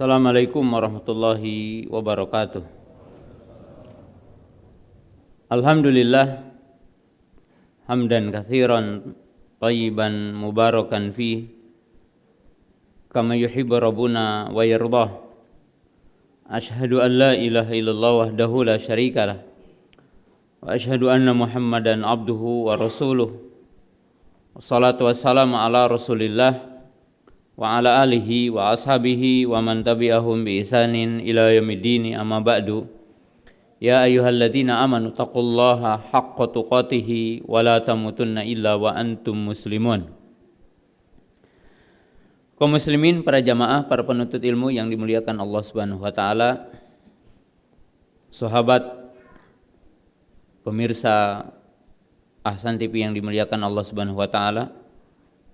Assalamualaikum warahmatullahi wabarakatuh. Alhamdulillah hamdan katsiran thayyiban mubarakan fi kama yuhibbu rabbuna wa yardah. Asyhadu an la ilaha illallah wahdahu la syarikalah wa asyhadu anna Muhammadan abduhu wa rasuluh. Wassalatu wassalamu ala Rasulillah wa ala alihi wa ashabihi wa man tabi'ahum bi ihsanin ila yaumiddin, amma ba'du. Ya ayyuhalladzina amanu taqullaha haqqa tuqatih wa la tamutunna illa wa antum muslimun. Kaum muslimin, para jamaah, para penuntut ilmu yang dimuliakan Allah Subhanahu wa taala, sahabat pemirsa Ahsan TV yang dimuliakan Allah Subhanahu wa taala.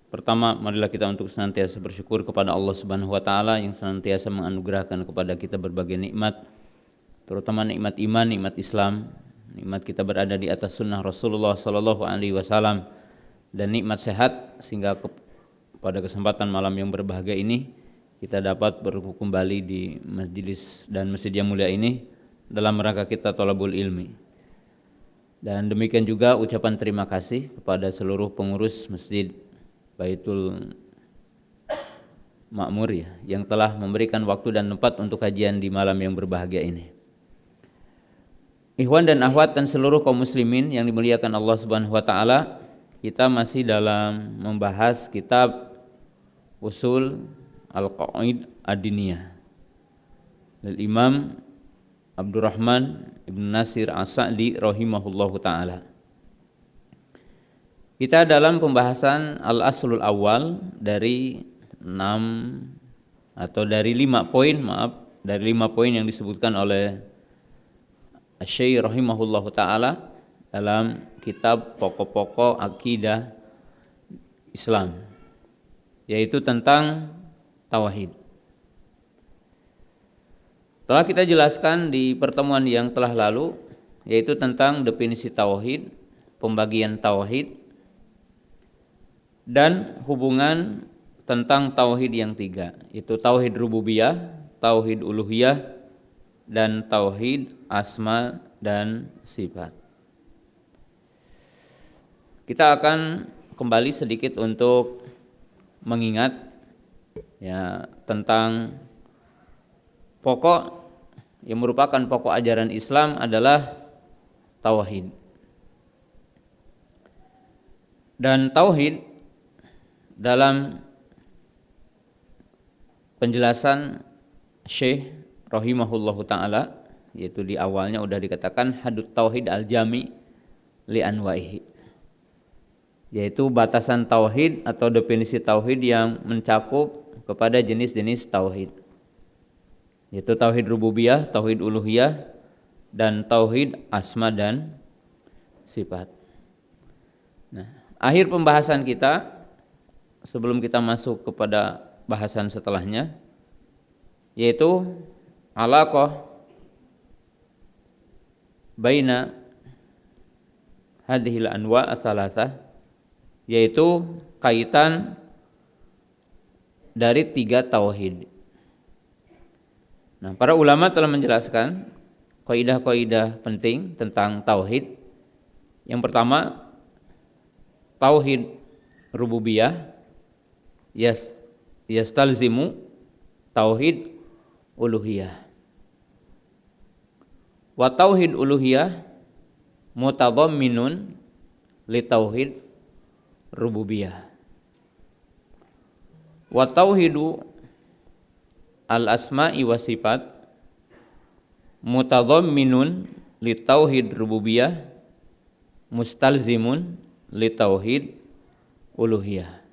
Pertama, marilah kita untuk senantiasa bersyukur kepada Allah Subhanahu wa taala yang senantiasa menganugerahkan kepada kita berbagai nikmat, terutama nikmat iman, nikmat Islam, nikmat kita berada di atas sunnah Rasulullah sallallahu alaihi wasallam, dan nikmat sehat sehingga pada kesempatan malam yang berbahagia ini kita dapat berkumpul kembali di majelis dan masjid yang mulia ini dalam rangka kita thalabul ilmi. Dan demikian juga ucapan terima kasih kepada seluruh pengurus Masjid Baitul Makmur yang telah memberikan waktu dan tempat untuk kajian di malam yang berbahagia ini. Ikhwan dan akhwat dan seluruh kaum muslimin yang dimuliakan Allah Subhanahu wa taala, kita masih dalam membahas kitab Usul Al-Qawaid Ad-Diniyah dari Imam Abdurrahman Ibn Nasir As-Sa'di rahimahullahu taala. Kita dalam pembahasan Al-Aslul Awal dari 5 poin yang disebutkan oleh Asy-Syaikh rahimahullahu taala dalam kitab pokok-pokok akidah Islam, yaitu tentang tauhid. Telah kita jelaskan di pertemuan yang telah lalu, yaitu tentang definisi tauhid, pembagian tauhid, dan hubungan tentang tauhid yang 3, yaitu tauhid rububiyah, tauhid uluhiyah, dan tauhid asma dan sifat. Kita akan kembali sedikit untuk mengingat tentang pokok yang merupakan pokok ajaran Islam adalah tauhid. Dan tauhid dalam penjelasan Syekh rahimahullahu ta'ala, yaitu di awalnya sudah dikatakan hadut tauhid al-jami li anwaihi, yaitu batasan tauhid atau definisi tauhid yang mencakup kepada jenis-jenis tauhid, yaitu tauhid rububiyah, tauhid uluhiyah, dan tauhid asma dan sifat. Nah, akhir pembahasan kita sebelum kita masuk kepada bahasan setelahnya, yaitu alaqah baina hadhil anwa' as-salasah, yaitu kaitan dari 3 tauhid. Nah, para ulama telah menjelaskan kaidah-kaidah penting tentang tauhid. Yang pertama, tauhid rububiyah yastalzimu tauhid uluhiyah, wa tauhid uluhiyah mutadhamminun li tauhid rububiyah, wa tauhidu al asma'i wa sifat mutadhamminun li tauhid rububiyah mustalzimun li tauhid uluhiyah.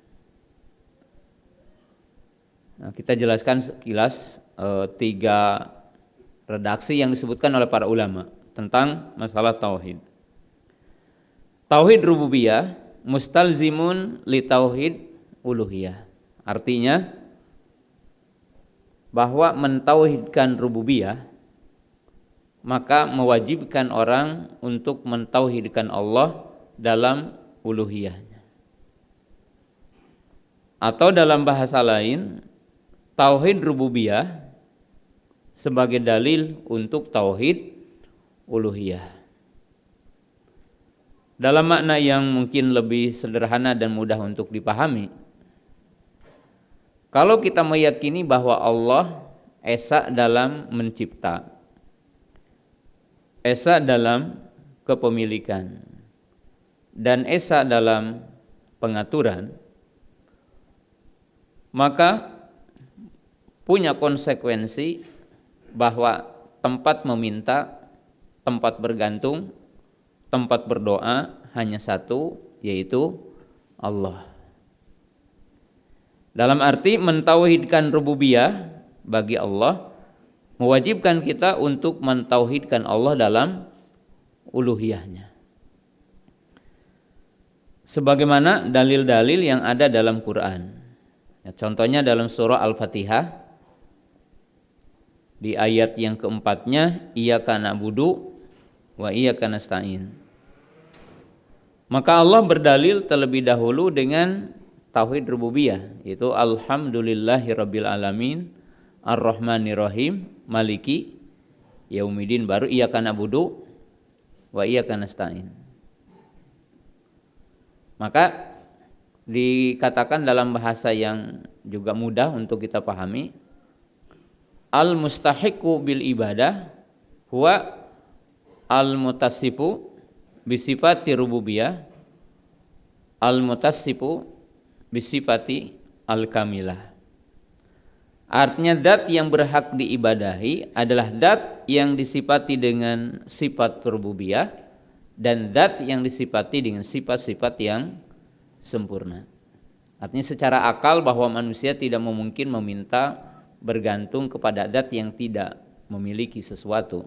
Nah, kita jelaskan sekilas 3 redaksi yang disebutkan oleh para ulama tentang masalah tauhid. Tauhid rububiyah mustalzimun li tauhid uluhiyah. Artinya bahwa mentauhidkan rububiyah maka mewajibkan orang untuk mentauhidkan Allah dalam uluhiyahnya. Atau dalam bahasa lain, tauhid rububiyah sebagai dalil untuk tauhid uluhiyah. Dalam makna yang mungkin lebih sederhana dan mudah untuk dipahami, kalau kita meyakini bahwa Allah esa dalam mencipta, esa dalam kepemilikan, dan esa dalam pengaturan, maka punya konsekuensi bahwa tempat meminta, tempat bergantung, tempat berdoa hanya satu, yaitu Allah. Dalam arti mentauhidkan rububiyah bagi Allah mewajibkan kita untuk mentauhidkan Allah dalam uluhiyahnya. Sebagaimana dalil-dalil yang ada dalam Quran. Ya, contohnya dalam surah Al-Fatihah di ayat yang keempatnya, Iyyaka na'budu wa iyyaka nasta'in. Maka Allah berdalil terlebih dahulu dengan tauhid rububiyah, yaitu alhamdulillahirabbil alamin arrahmanirrahim maliki yaumiddin, baru iyyaka na'budu wa iyyaka nasta'in. Maka dikatakan dalam bahasa yang juga mudah untuk kita pahami, al mustahiqu bil ibadah huwa al mutassifu bisifati rububiyah al mutassifu bisifati al-kamilah. Artinya zat yang berhak diibadahi adalah zat yang disifati dengan sifat rububiyah dan zat yang disifati dengan sifat-sifat yang sempurna. Artinya secara akal bahwa manusia tidak mungkin meminta bergantung kepada zat yang tidak memiliki sesuatu.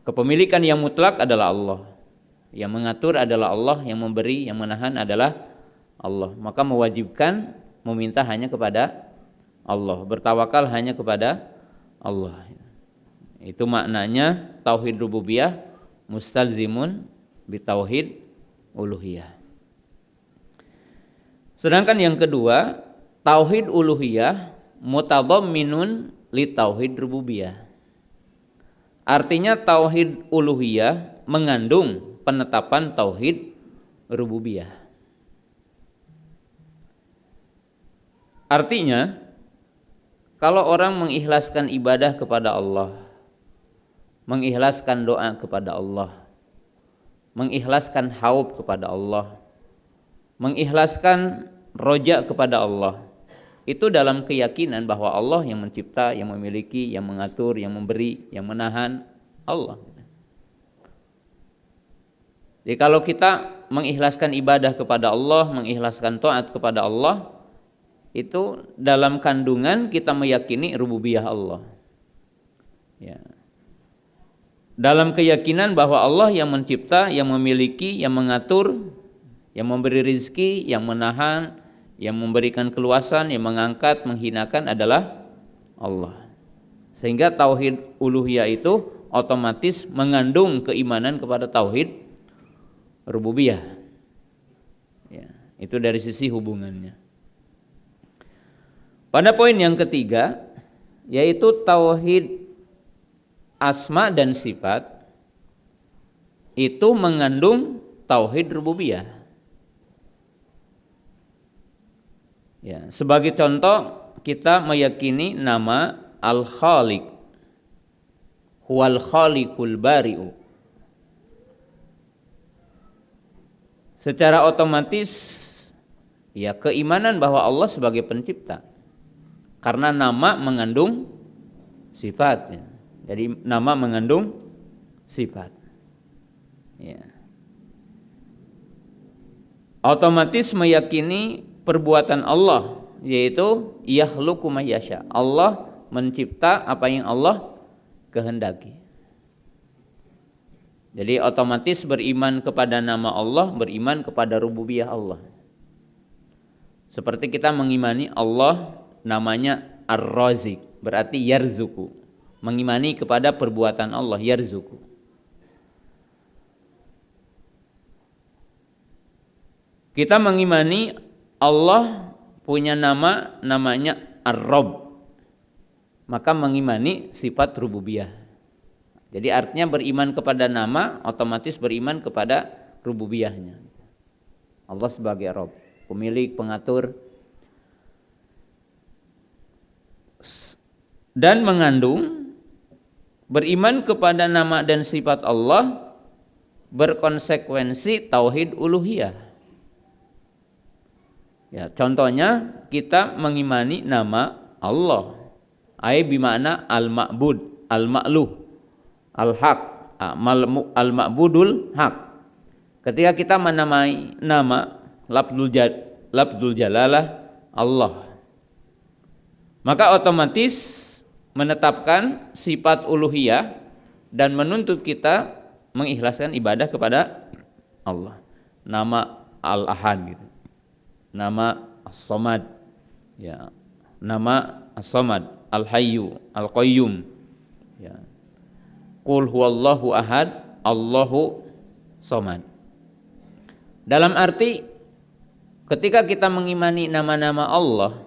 Kepemilikan yang mutlak adalah Allah. Yang mengatur adalah Allah, yang memberi, yang menahan adalah Allah. Maka mewajibkan meminta hanya kepada Allah, bertawakal hanya kepada Allah. Itu maknanya tauhid rububiyah mustalzimun bitauhid uluhiyah. Sedangkan yang kedua, tauhid uluhiyah mutadamminun li tauhid rububiyah. Artinya tauhid uluhiyah mengandung penetapan tauhid rububiyah. Artinya, kalau orang mengikhlaskan ibadah kepada Allah, mengikhlaskan doa kepada Allah, mengikhlaskan haub kepada Allah, mengikhlaskan roja kepada Allah, itu dalam keyakinan bahwa Allah yang mencipta, yang memiliki, yang mengatur, yang memberi, yang menahan, Allah. Jadi kalau kita mengikhlaskan ibadah kepada Allah, mengikhlaskan taat kepada Allah, itu dalam kandungan kita meyakini rububiyah Allah. Ya. Dalam keyakinan bahwa Allah yang mencipta, yang memiliki, yang mengatur, yang memberi rizki, yang menahan, yang memberikan keluasan, yang mengangkat, menghinakan adalah Allah. Sehingga tauhid uluhiyah itu otomatis mengandung keimanan kepada tauhid rububiyah. Ya, itu dari sisi hubungannya. Pada poin yang ketiga, yaitu tauhid asma dan sifat, itu mengandung tauhid rububiyah. Ya, sebagai contoh, kita meyakini nama Al-Khaliq, huwal khaliqul bari'u. Secara otomatis, ya, keimanan bahwa Allah sebagai pencipta. Karena nama mengandung sifat, ya. Jadi nama mengandung sifat. Ya. Otomatis meyakini perbuatan Allah, yaitu yakhluqu ma yasha. Allah mencipta apa yang Allah kehendaki. Jadi otomatis beriman kepada nama Allah, beriman kepada rububiyah Allah. Seperti kita mengimani Allah namanya Ar-Razik, berarti yarzuku, mengimani kepada perbuatan Allah, yarzuku. Kita mengimani Allah punya nama, namanya Ar-Rabb, maka mengimani sifat rububiyah. Jadi artinya beriman kepada nama otomatis beriman kepada rububiyahnya. Allah sebagai Rabb, pemilik, pengatur, dan mengandung beriman kepada nama dan sifat Allah berkonsekuensi tauhid uluhiyah. Ya, contohnya kita mengimani nama Allah, ai bimana al-ma'bud, al-ma'luh, al-haq, al-ma'budul haq. Ketika kita menamai nama lafzul jalalah Allah, maka otomatis menetapkan sifat uluhiyah dan menuntut kita mengikhlaskan ibadah kepada Allah. Nama Al-Ahad gitu. Nama As-Samad. Ya. Nama As-Samad, Al-Hayyu, Al-Qayyum. Ya. Qul huwallahu ahad, Allahu samad. Dalam arti ketika kita mengimani nama-nama Allah,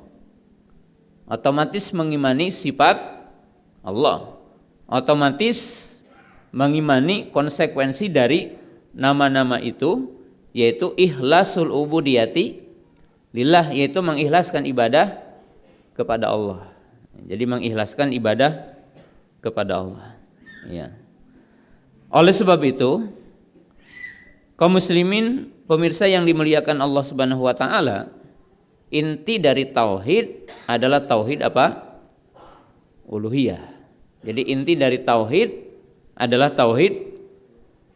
otomatis mengimani sifat Allah, otomatis mengimani konsekuensi dari nama-nama itu, yaitu ikhlasul ubudiyati lillah, yaitu mengikhlaskan ibadah kepada Allah. Jadi mengikhlaskan ibadah kepada Allah. Ya. Oleh sebab itu, kaum muslimin pemirsa yang dimuliakan Allah Subhanahu wa taala, inti dari tauhid adalah tauhid apa? Uluhiyah. Jadi inti dari tauhid adalah tauhid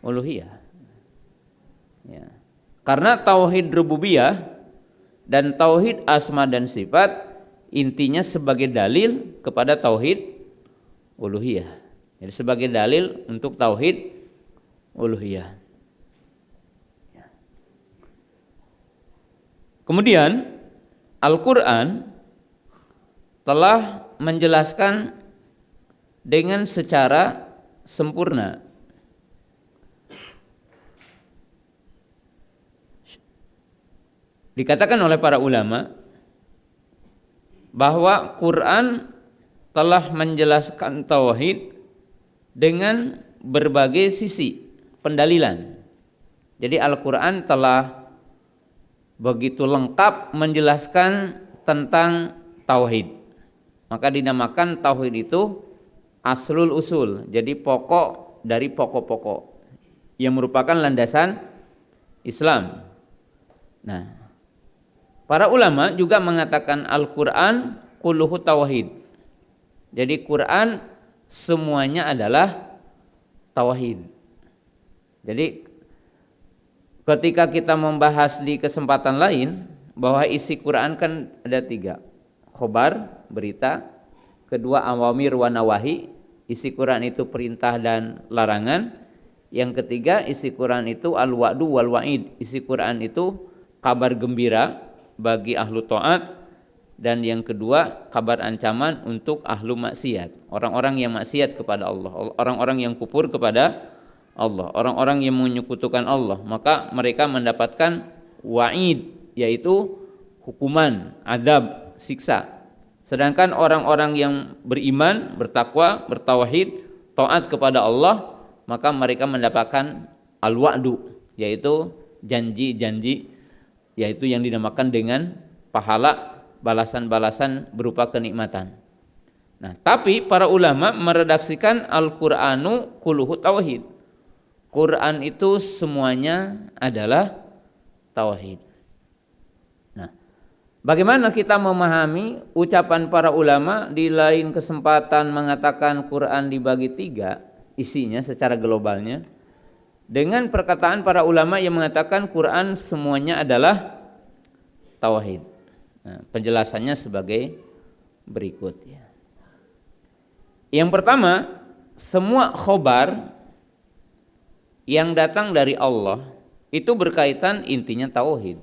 uluhiyah. Ya. Karena tauhid rububiyah dan tauhid asma dan sifat intinya sebagai dalil kepada tauhid uluhiyah. Jadi sebagai dalil untuk tauhid uluhiyah. Kemudian Al-Quran telah menjelaskan dengan secara sempurna dikatakan oleh para ulama bahwa Quran telah menjelaskan tauhid dengan berbagai sisi pendalilan. Jadi Al-Quran telah begitu lengkap menjelaskan tentang tauhid. Maka dinamakan tauhid itu aslul usul. Jadi pokok dari pokok-pokok yang merupakan landasan Islam. Nah, para ulama juga mengatakan Al-Quran kulluhu tauhid. Jadi Quran semuanya adalah tauhid. Jadi ketika kita membahas di kesempatan lain bahwa isi Quran kan ada 3. Khobar, berita. Kedua, awamir wa nawahi. Isi Quran itu perintah dan larangan. Yang ketiga, isi Quran itu al-wa'du wal wa'id. Isi Quran itu kabar gembira bagi ahlu ta'at. Dan yang kedua, kabar ancaman untuk ahlu maksiat. Orang-orang yang maksiat kepada Allah. Orang-orang yang kufur kepada Allah, orang-orang yang menyekutukan Allah, maka mereka mendapatkan wa'id, yaitu hukuman, azab, siksa. Sedangkan orang-orang yang beriman, bertakwa, bertauhid, taat kepada Allah, maka mereka mendapatkan al-wa'du, yaitu janji-janji, yaitu yang dinamakan dengan pahala, balasan-balasan berupa kenikmatan. Nah, tapi para ulama meredaksikan Al-Qur'anu kulluhu tauhid. Quran itu semuanya adalah tauhid. Nah, bagaimana kita memahami ucapan para ulama di lain kesempatan mengatakan Quran dibagi 3 isinya secara globalnya, dengan perkataan para ulama yang mengatakan Quran semuanya adalah tauhid. Nah, penjelasannya sebagai berikut. Yang pertama, semua khobar yang datang dari Allah itu berkaitan intinya tauhid.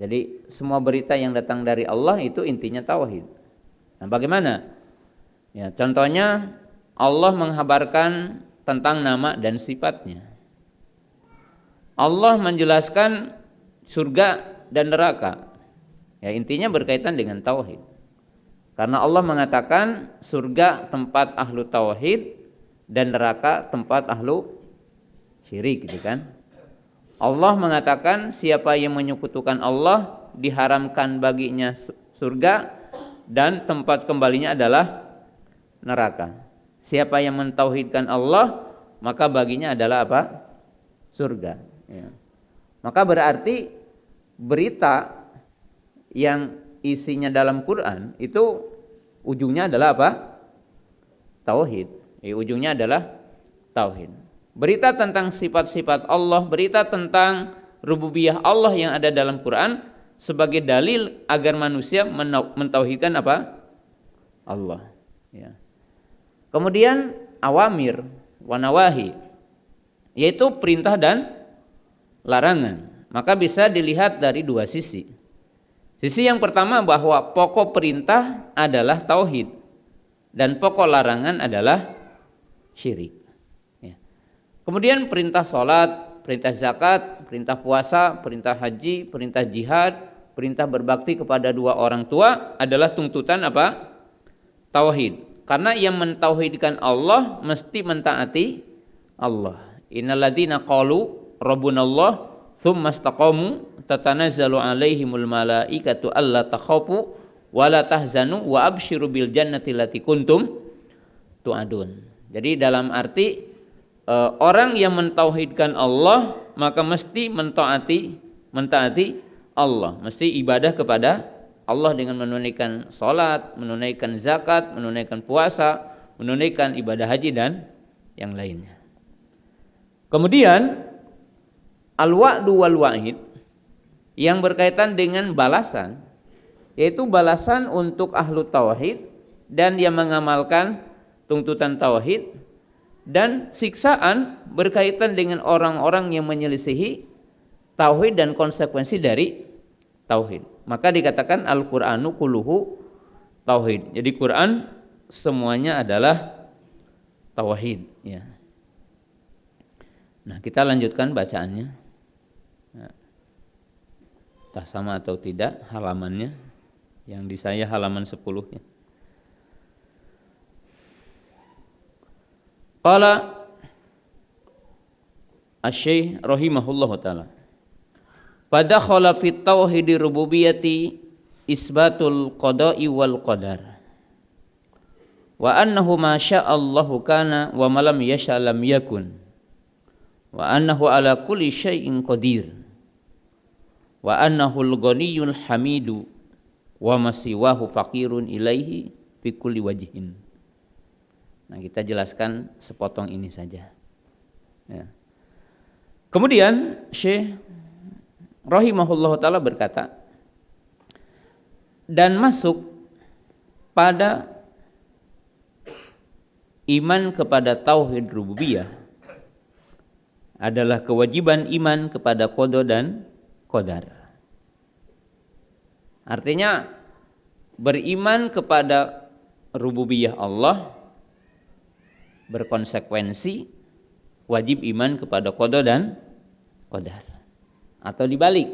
Jadi semua berita yang datang dari Allah itu intinya tauhid. Nah, bagaimana? Ya, contohnya Allah menghabarkan tentang nama dan sifatnya. Allah menjelaskan surga dan neraka. Ya, intinya berkaitan dengan tauhid. Karena Allah mengatakan surga tempat ahlu tauhid dan neraka tempat ahlu syirik, gitu kan. Allah mengatakan siapa yang menyekutukan Allah diharamkan baginya surga dan tempat kembalinya adalah neraka. Siapa yang mentauhidkan Allah maka baginya adalah apa? Surga. Ya. Maka berarti berita yang isinya dalam Quran itu ujungnya adalah apa? Tauhid. Ujungnya adalah tauhid. Berita tentang sifat-sifat Allah, berita tentang rububiyah Allah yang ada dalam Quran sebagai dalil agar manusia mentauhidkan apa? Allah. Ya. Kemudian awamir wa nawahi, yaitu perintah dan larangan. Maka bisa dilihat dari dua sisi. Sisi yang pertama bahwa pokok perintah adalah tauhid dan pokok larangan adalah syirik. Ya. Kemudian perintah sholat, perintah zakat, perintah puasa, perintah haji, perintah jihad, perintah berbakti kepada dua orang tua adalah tuntutan apa? Tauhid. Karena yang mentauhidkan Allah mesti mentaati Allah. Innalladzina qalu rabbunallah tsumma istaqamu tatanazzalu alaihimul malaikatu alla takhafu wa la tahzanu wa absyiru bil jannati allati kuntum tu'adun. Jadi dalam arti orang yang mentauhidkan Allah maka mesti mentaati Allah, mesti ibadah kepada Allah dengan menunaikan salat, menunaikan zakat, menunaikan puasa, menunaikan ibadah haji dan yang lainnya. Kemudian al-wa'du wal wa'id yang berkaitan dengan balasan, yaitu balasan untuk ahlu tauhid dan yang mengamalkan tuntutan tauhid, dan siksaan berkaitan dengan orang-orang yang menyelisihi tauhid dan konsekuensi dari tauhid. Maka dikatakan Al-Qur'anu kulluhu tauhid. Jadi Quran semuanya adalah tauhid, ya. Nah, kita lanjutkan bacaannya. Entah sama atau tidak halamannya. Yang di saya halaman 10 ya. Qala Asy-Syaikh rahimahullahu taala, fadakhala fit tauhid rububiyyati isbatul qada'i wal qadar wa annahu ma sya'allahu kana wa ma lam yasha' lam yakun wa annahu ala kulli syai'in qadir wa annahu al-ghaniyyul hamidu wa masiwahu faqirun ilaihi fi kulli wajhin. Nah, kita jelaskan sepotong ini saja. Ya. Kemudian Syekh rahimahullah ta'ala berkata, dan masuk pada iman kepada tauhid rububiyah adalah kewajiban iman kepada qada dan qadar. Artinya beriman kepada rububiyah Allah berkonsekuensi wajib iman kepada qada dan qadar. Atau dibalik,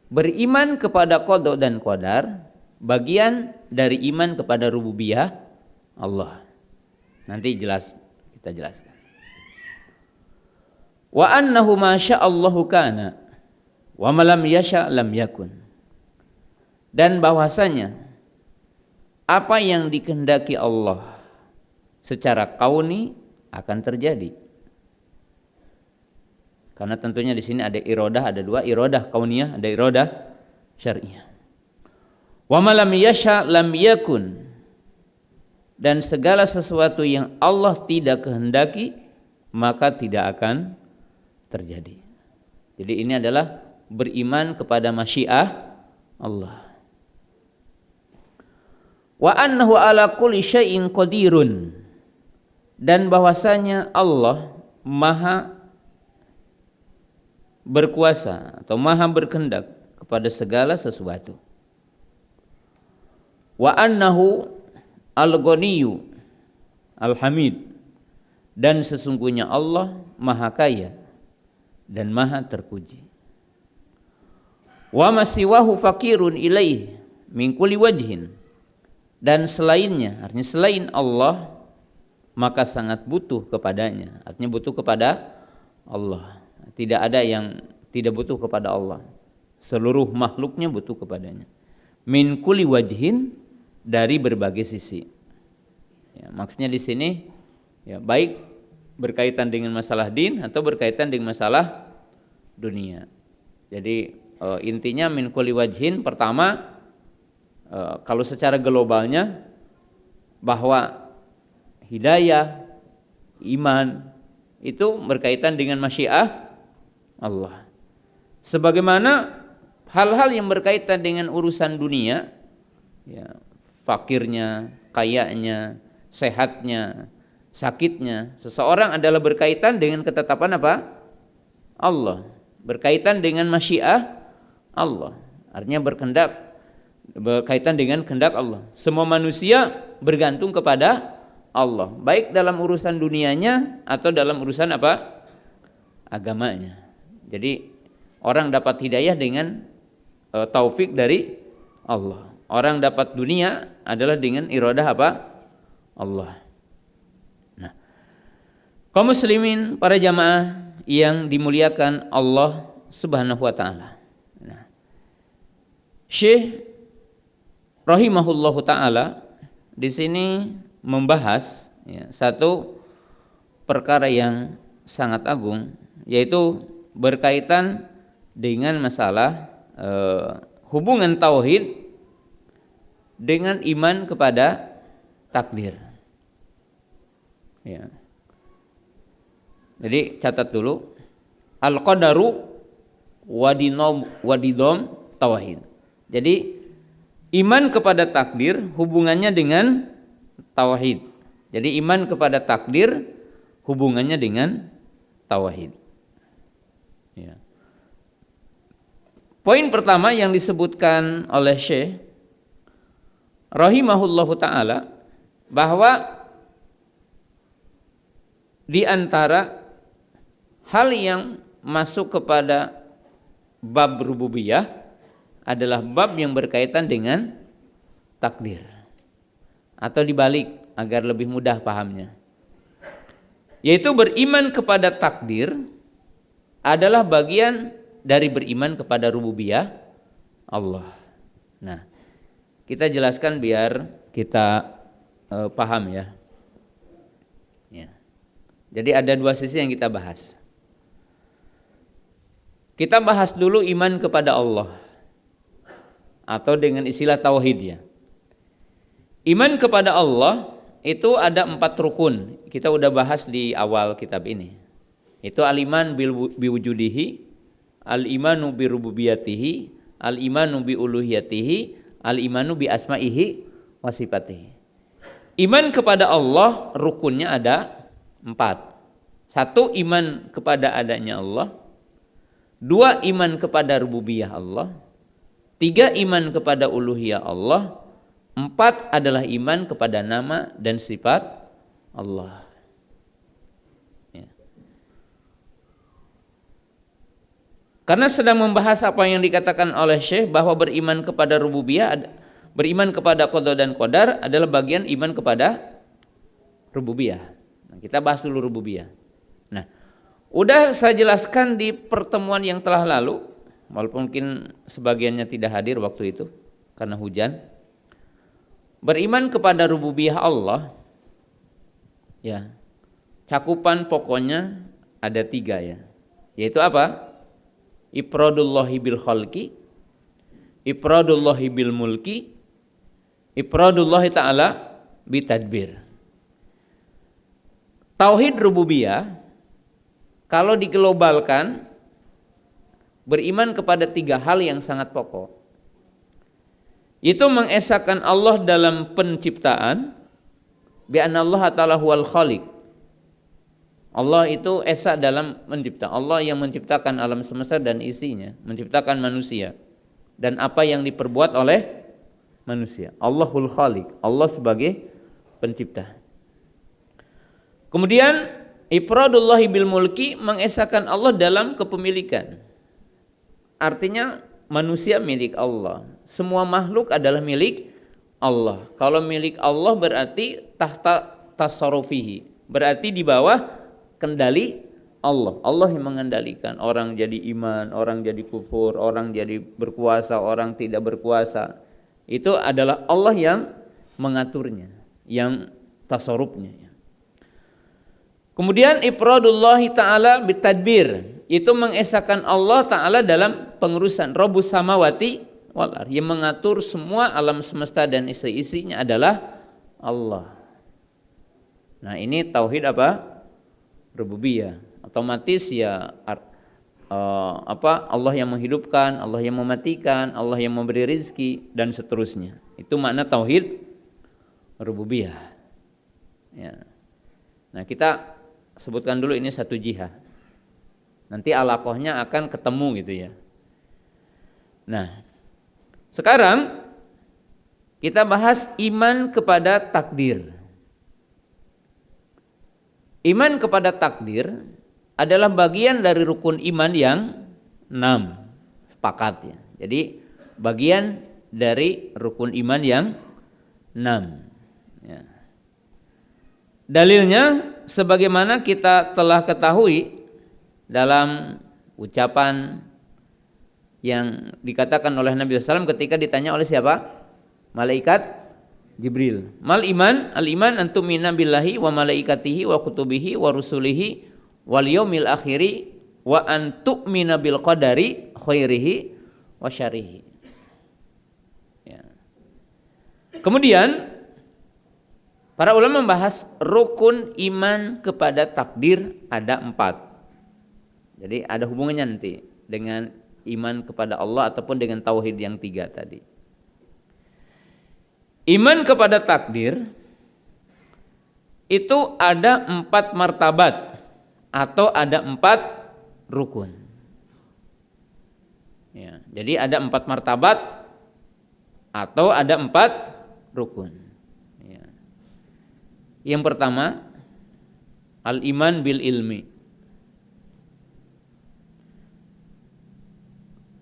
beriman kepada qada dan qadar bagian dari iman kepada rububiyah Allah. Nanti kita jelaskan. Wa annahu ma sya'allahu kana wa ma lam yasha' lam yakun. Dan bahwasanya apa yang dikehendaki Allah secara kauni akan terjadi. Karena tentunya di sini ada iradah, ada dua, iradah kauniyah, ada iradah syar'iyah. Wa ma lam yasha' lam yakun. Dan segala sesuatu yang Allah tidak kehendaki maka tidak akan terjadi. Jadi ini adalah beriman kepada masyiah Allah. Wa annahu ala kulli syai'in qadirun. Dan bahwasanya Allah maha berkuasa atau maha berkehendak kepada segala sesuatu. Wa annahu al-ghaniyyu al-hamid. Dan sesungguhnya Allah maha kaya dan maha terpuji. Wa masiwahu faqirun ilaih min kulli wajhin. dan selainnya, artinya selain Allah, maka sangat butuh kepadanya, artinya butuh kepada Allah. Tidak ada yang tidak butuh kepada Allah, seluruh makhluknya butuh kepadanya. Min kulli wajhin, dari berbagai sisi. Ya, maksudnya di sini ya, baik berkaitan dengan masalah din atau berkaitan dengan masalah dunia. Jadi intinya min kulli wajhin, pertama kalau secara globalnya bahwa hidayah, iman itu berkaitan dengan masyiah Allah. Sebagaimana hal-hal yang berkaitan dengan urusan dunia, ya, fakirnya, kayanya, sehatnya, sakitnya, seseorang adalah berkaitan dengan ketetapan apa? Allah. Berkaitan dengan masyiah Allah. Artinya berkaitan dengan kehendak Allah. Semua manusia bergantung kepada Allah, baik dalam urusan dunianya atau dalam urusan apa? Agamanya. Jadi orang dapat hidayah dengan taufik dari Allah. Orang dapat dunia adalah dengan iradah apa? Allah. Nah, kaum muslimin, para jamaah yang dimuliakan Allah Subhanahu wa taala. Nah, Syekh rahimahullahu taala di sini membahas ya, satu perkara yang sangat agung, yaitu berkaitan dengan masalah hubungan tauhid dengan iman kepada takdir. Ya. Jadi catat dulu, al-qadaru wadidom tauhid. Jadi iman kepada takdir hubungannya dengan tauhid. Jadi iman kepada takdir hubungannya dengan tauhid. Ya. Poin pertama yang disebutkan oleh Syekh rahimahullahu taala, bahwa di antara hal yang masuk kepada bab rububiyah adalah bab yang berkaitan dengan takdir, atau dibalik agar lebih mudah pahamnya, yaitu beriman kepada takdir adalah bagian dari beriman kepada rububiyah Allah. Nah, kita jelaskan biar kita paham ya. Ya. Jadi ada dua sisi yang kita bahas. Kita bahas dulu iman kepada Allah, atau dengan istilah tauhid ya. Iman kepada Allah itu ada 4 rukun. Kita udah bahas di awal kitab ini. Itu al-iman biwujudihi, al-imanu birububiyatihi, al-imanu biuluhiyatihi, al-imanu bi asma'ihi wa sifatihi. Iman kepada Allah rukunnya ada 4. 1, iman kepada adanya Allah. 2, iman kepada rububiyah Allah. 3, iman kepada uluhiyah Allah. 4 adalah iman kepada nama dan sifat Allah. Ya. Karena sedang membahas apa yang dikatakan oleh Syekh, bahwa beriman kepada rububiyah, beriman kepada qada dan qadar adalah bagian iman kepada rububiyah. Nah, kita bahas dulu rububiyah. Nah, udah saya jelaskan di pertemuan yang telah lalu, walaupun mungkin sebagiannya tidak hadir waktu itu karena hujan. Beriman kepada rububiyah Allah, ya, cakupan pokoknya ada 3 ya, yaitu apa? Ifradullahi bil khalqi, ifradullahi bil mulki, ifradullahi ta'ala bitadbir. Tauhid rububiyah kalau diglobalkan beriman kepada 3 hal yang sangat pokok. Itu mengesahkan Allah dalam penciptaan, bi anna Allah ta'ala huwal khaliq. Allah itu esa dalam mencipta. Allah yang menciptakan alam semesta dan isinya, menciptakan manusia dan apa yang diperbuat oleh manusia. Allahul khaliq, Allah sebagai pencipta. Kemudian ifradullahi bil mulki, mengesahkan Allah dalam kepemilikan. Artinya manusia milik Allah, semua makhluk adalah milik Allah. Kalau milik Allah berarti tahta tasarrufihi, berarti di bawah kendali Allah. Allah yang mengendalikan. Orang jadi iman, orang jadi kufur, orang jadi berkuasa, orang tidak berkuasa. Itu adalah Allah yang mengaturnya, yang tasarrufnya. Kemudian ifradullahi ta'ala bitadbir, itu mengesahkan Allah Ta'ala dalam pengurusan. Rabbus samawati wal ardh, yang mengatur semua alam semesta dan isi-isinya adalah Allah. Nah, ini tauhid apa? Rububiyah. Otomatis ya Allah yang menghidupkan, Allah yang mematikan, Allah yang memberi rizki dan seterusnya. Itu makna tauhid rububiyah. Ya. Nah, kita sebutkan dulu ini satu jihah. Nanti alaqahnya akan ketemu gitu ya. Nah, sekarang kita bahas iman kepada takdir. Iman kepada takdir adalah bagian dari rukun iman yang 6. Sepakat ya. Jadi bagian dari rukun iman yang 6. Ya. Dalilnya sebagaimana kita telah ketahui dalam ucapan yang dikatakan oleh Nabi SAW ketika ditanya oleh siapa? Malaikat Jibril. Mal iman, al iman antumina billahi wa malaikatihi wa kutubihi wa rusulihi wal yaumil akhiri wa antumina bil qadari khairihi wa syarrihi. Ya. Kemudian para ulama membahas rukun iman kepada takdir ada 4. Jadi ada hubungannya nanti dengan iman kepada Allah ataupun dengan tauhid yang 3 tadi. Iman kepada takdir itu ada 4 martabat atau ada 4 rukun. Ya, jadi ada 4 martabat atau ada 4 rukun. Ya. Yang pertama, al-iman bil ilmi,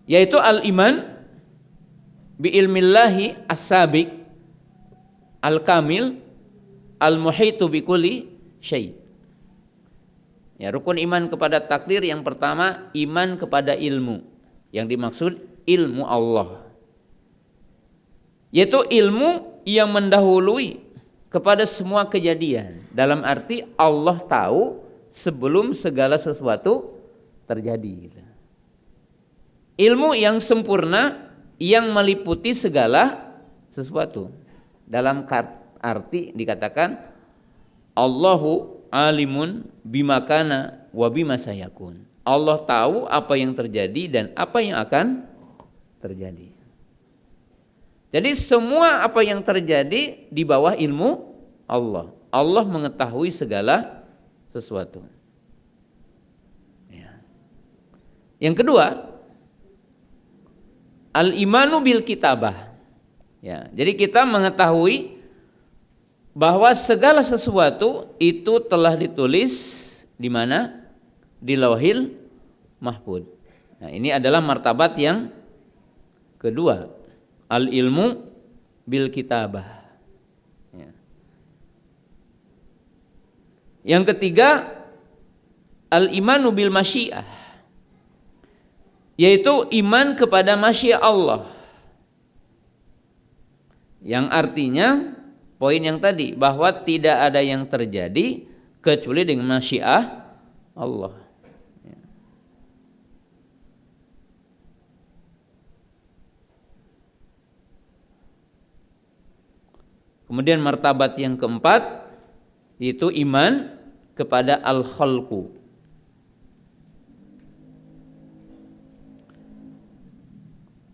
yaitu al-iman bi ilmillahi as-sabiq al-kamil al-muhitu bi kulli syai'. Ya, rukun iman kepada takdir yang pertama, iman kepada ilmu. Yang dimaksud ilmu Allah, yaitu ilmu yang mendahului kepada semua kejadian. Dalam arti Allah tahu sebelum segala sesuatu terjadi. Ilmu yang sempurna yang meliputi segala sesuatu. Dalam arti dikatakan Allahu alimun bimakana wa bima sayakun. Allah tahu apa yang terjadi dan apa yang akan terjadi. Jadi semua apa yang terjadi di bawah ilmu Allah. Allah mengetahui segala sesuatu. Ya. Yang kedua, al-imanu bil kitabah. Ya, jadi kita mengetahui bahwa segala sesuatu itu telah ditulis di mana? Di Lauhil Mahfuz. Nah, ini adalah martabat yang kedua, al-ilmu bil kitabah. Ya. Yang ketiga, al-imanu bil masyiah, yaitu iman kepada masyiah Allah. Yang artinya poin yang tadi, bahwa tidak ada yang terjadi kecuali dengan masyiah Allah. Kemudian martabat yang keempat yaitu iman kepada al-khalqu,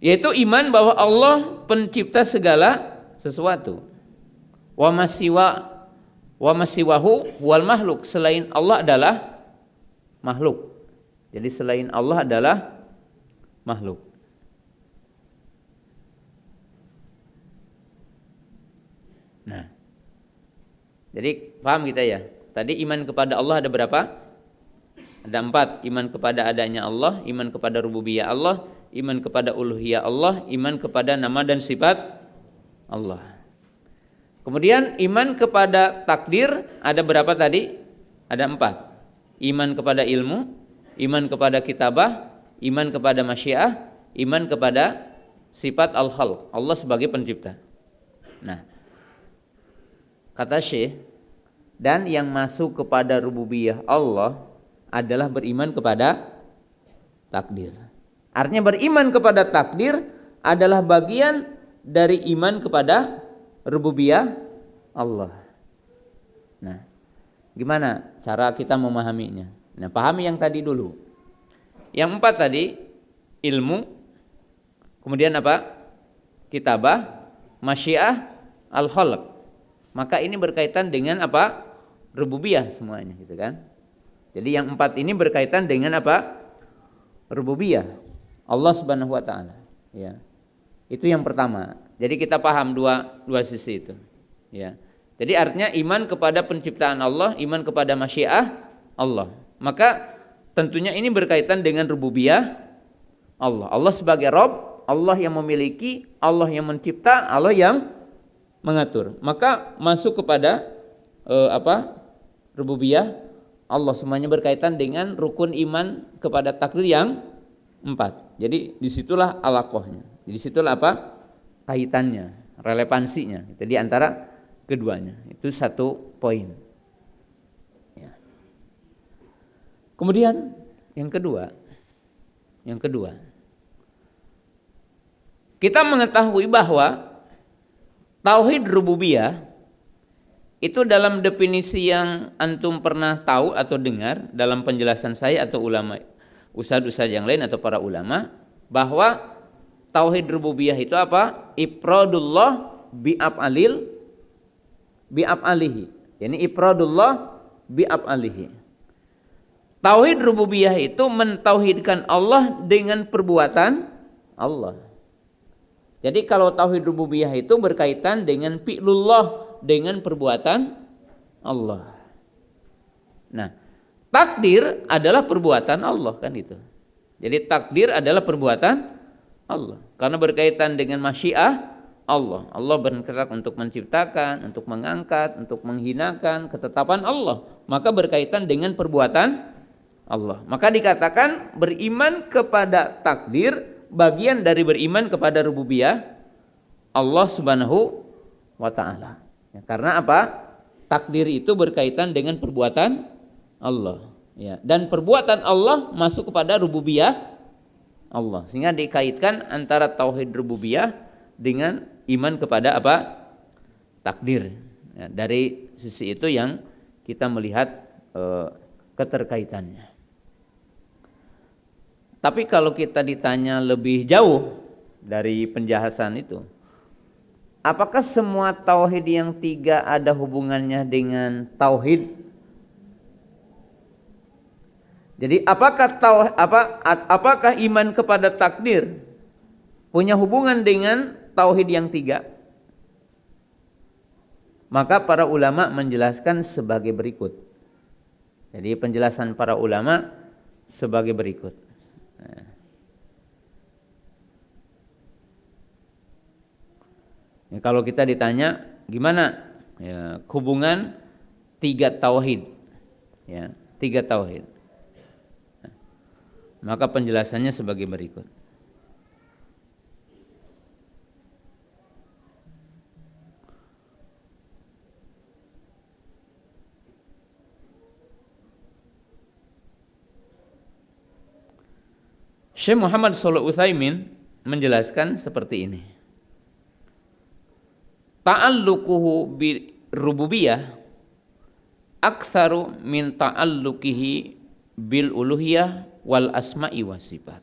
yaitu iman bahwa Allah pencipta segala sesuatu. Wa masiwahu wal makhluk, selain Allah adalah makhluk. Jadi selain Allah adalah makhluk. Nah, jadi paham kita ya. Tadi iman kepada Allah ada berapa? Ada 4. Iman kepada adanya Allah, iman kepada rububiyah Allah, iman kepada uluhiyah Allah, iman kepada nama dan sifat Allah. Kemudian iman kepada takdir ada berapa tadi? Ada 4. Iman kepada ilmu, iman kepada kitabah, iman kepada masyiah, iman kepada sifat al-khalq, Allah sebagai pencipta. Nah, kata Syekh, dan yang masuk kepada rububiyah Allah adalah beriman kepada takdir. Artinya beriman kepada takdir adalah bagian dari iman kepada rububiyah Allah. Nah, gimana cara kita memahaminya? Nah, pahami yang tadi dulu. Yang 4 tadi, ilmu, kemudian apa? Kitabah, masyiah, al-khalq. Maka ini berkaitan dengan apa? Rububiyah semuanya, gitu kan? Jadi yang 4 ini berkaitan dengan apa? Rububiyah Allah Subhanahu wa taala, ya. Itu yang pertama. Jadi kita paham dua sisi itu, ya. Jadi artinya iman kepada penciptaan Allah, iman kepada masyiah Allah. Maka tentunya ini berkaitan dengan rububiyah Allah. Allah sebagai Rabb, Allah yang memiliki, Allah yang mencipta, Allah yang mengatur. Maka masuk kepada rububiyah Allah, semuanya berkaitan dengan rukun iman kepada takdir yang 4. Jadi disitulah alaqohnya. Disitulah apa? Kaitannya, relevansinya. Jadi antara keduanya. Itu satu poin. Ya. Kemudian yang kedua, kita mengetahui bahwa tauhid rububiyah itu dalam definisi yang antum pernah tahu atau dengar dalam penjelasan saya atau ulama, ustadz yang lain atau para ulama, bahwa tauhid rububiyah itu apa? Ifradullah bi'af'alihi. Yani ifradullah bi'af'alihi. Tauhid rububiyah itu mentauhidkan Allah dengan perbuatan Allah. Jadi kalau tauhid rububiyah itu berkaitan dengan fi'lullah, dengan perbuatan Allah. Nah, takdir adalah perbuatan Allah, kan itu. Jadi takdir adalah perbuatan Allah karena berkaitan dengan masyiah Allah. Allah berkehendak untuk menciptakan, untuk mengangkat, untuk menghinakan, ketetapan Allah. Maka berkaitan dengan perbuatan Allah. Maka dikatakan beriman kepada takdir bagian dari beriman kepada rububiyah Allah Subhanahu wa taala. Ya, karena apa? Takdir itu berkaitan dengan perbuatan Allah, ya. Dan perbuatan Allah masuk kepada rububiyah Allah, sehingga dikaitkan antara tauhid rububiyah dengan iman kepada apa? Takdir. Ya, dari sisi itu yang kita melihat keterkaitannya. Tapi kalau kita ditanya lebih jauh dari penjelasan itu, apakah semua tauhid yang 3 ada hubungannya dengan tauhid? Jadi apakah iman kepada takdir punya hubungan dengan tauhid yang 3? Maka para ulama menjelaskan sebagai berikut. Jadi penjelasan para ulama sebagai berikut. Ya, kalau kita ditanya gimana ya, hubungan 3 tauhid, ya, 3 tauhid, maka penjelasannya sebagai berikut. Syekh Muhammad Shalih Utsaimin menjelaskan seperti ini. Ta'alluquhu bi rububiyah aktsaru min ta'alluqihi bil uluhiyah wal asma'i was sifat.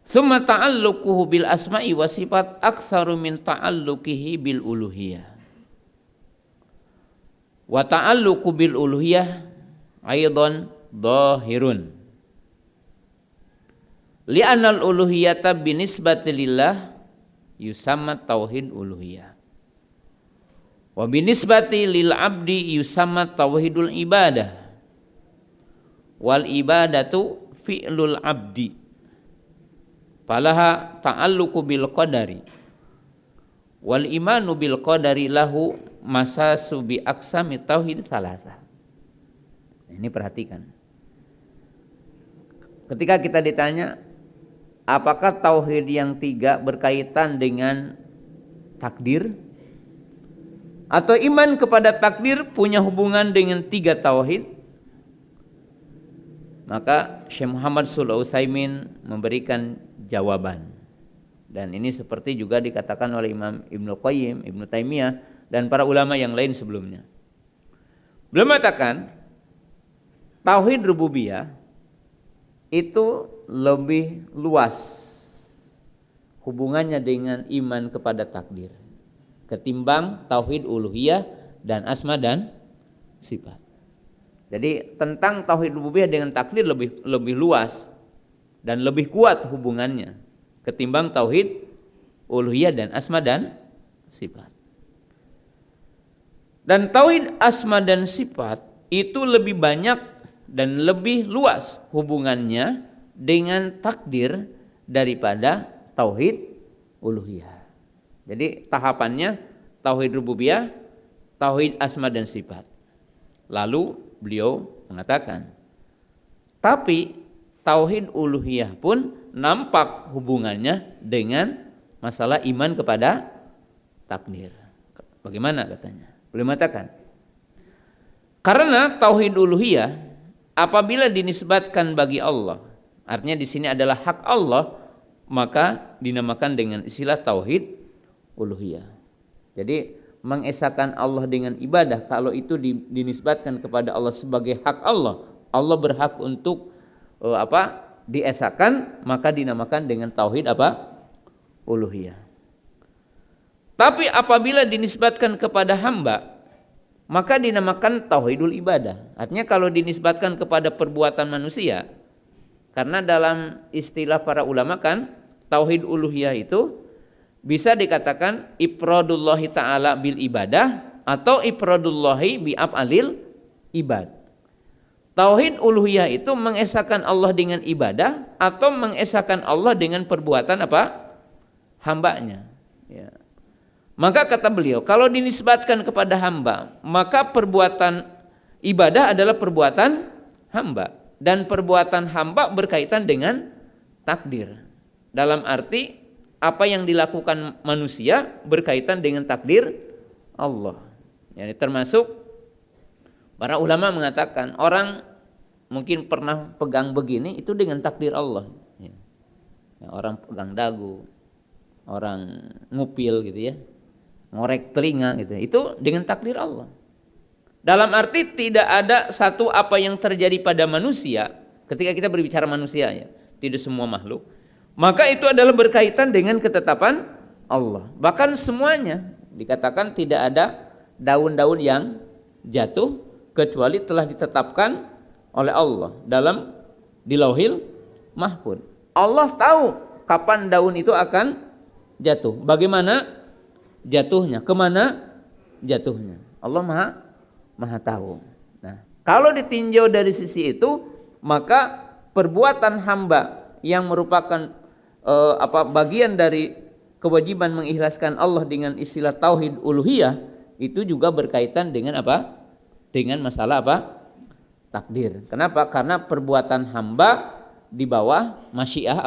Tsumma ta'alluquhu bil asma'i was sifat aktsaru min ta'alluqihi bil uluhiyah. Wa ta'alluqu bil uluhiyah aidan dhahirun. Li'anna al uluhiyata binisbati lillah yusamma tauhid uluhiyah. Wa binisbati lil abdi yusamma tauhidul ibadah. Wal ibadatu fi'lul abdi. Falaha ta'alluqu bil qadari. wal imanu bil qadari lahu masasu bi aqsami tauhid thalatha. Ini perhatikan. Ketika kita ditanya apakah tauhid yang 3 berkaitan dengan takdir atau iman kepada takdir punya hubungan dengan 3 tauhid, maka Syekh Muhammad Shalih Utsaimin memberikan jawaban. Dan ini seperti juga dikatakan oleh Imam Ibnu Qayyim, Ibnu Taimiyah dan para ulama yang lain sebelumnya. Beliau mengatakan tauhid rububiyah itu lebih luas hubungannya dengan iman kepada takdir ketimbang tauhid uluhiyah dan asma dan sifat. Jadi tentang tauhid rububiyah dengan takdir lebih luas dan lebih kuat hubungannya ketimbang tauhid uluhiyah dan asma dan sifat. Dan tauhid asma dan sifat itu lebih banyak dan lebih luas hubungannya dengan takdir daripada tauhid uluhiyah. Jadi tahapannya tauhid rububiyah, tauhid asma dan sifat. Lalu beliau mengatakan, tapi tauhid uluhiyah pun nampak hubungannya dengan masalah iman kepada takdir. Bagaimana katanya? Beliau mengatakan, karena tauhid uluhiyah apabila dinisbatkan bagi Allah, artinya di sini adalah hak Allah, maka dinamakan dengan istilah tauhid uluhiyah. Jadi mengesahkan Allah dengan ibadah, kalau itu dinisbatkan kepada Allah sebagai hak Allah, Allah berhak untuk diesahkan, maka dinamakan dengan tauhid uluhiyah. Tapi apabila dinisbatkan kepada hamba, maka dinamakan tauhidul ibadah. Artinya kalau dinisbatkan kepada perbuatan manusia, karena dalam istilah para ulama kan tauhid uluhiyah itu bisa dikatakan ifradullahi ta'ala bil ibadah atau ifradullahi bi af'alil ibad. Tauhid uluhiyah itu mengesahkan Allah dengan ibadah atau mengesahkan Allah dengan perbuatan hambanya. Ya. Maka kata beliau, kalau dinisbatkan kepada hamba, maka perbuatan ibadah adalah perbuatan hamba, dan perbuatan hamba berkaitan dengan takdir. Dalam arti apa yang dilakukan manusia berkaitan dengan takdir Allah. Yani termasuk para ulama mengatakan orang mungkin pernah pegang begini itu dengan takdir Allah. Ya, orang pegang dagu, orang ngupil gitu ya, ngorek telinga gitu, itu dengan takdir Allah. Dalam arti tidak ada satu apa yang terjadi pada manusia, ketika kita berbicara manusia ya, tidak semua makhluk, maka itu adalah berkaitan dengan ketetapan Allah. Bahkan semuanya dikatakan tidak ada daun-daun yang jatuh kecuali telah ditetapkan oleh Allah di Lauhil Mahfuz. Allah tahu kapan daun itu akan jatuh, bagaimana jatuhnya, kemana jatuhnya. Allah maha tahu. Nah, kalau ditinjau dari sisi itu, maka perbuatan hamba yang merupakan bagian dari kewajiban mengikhlaskan Allah dengan istilah tauhid uluhiyah itu juga berkaitan dengan dengan masalah takdir. Kenapa? Karena perbuatan hamba di bawah masyiah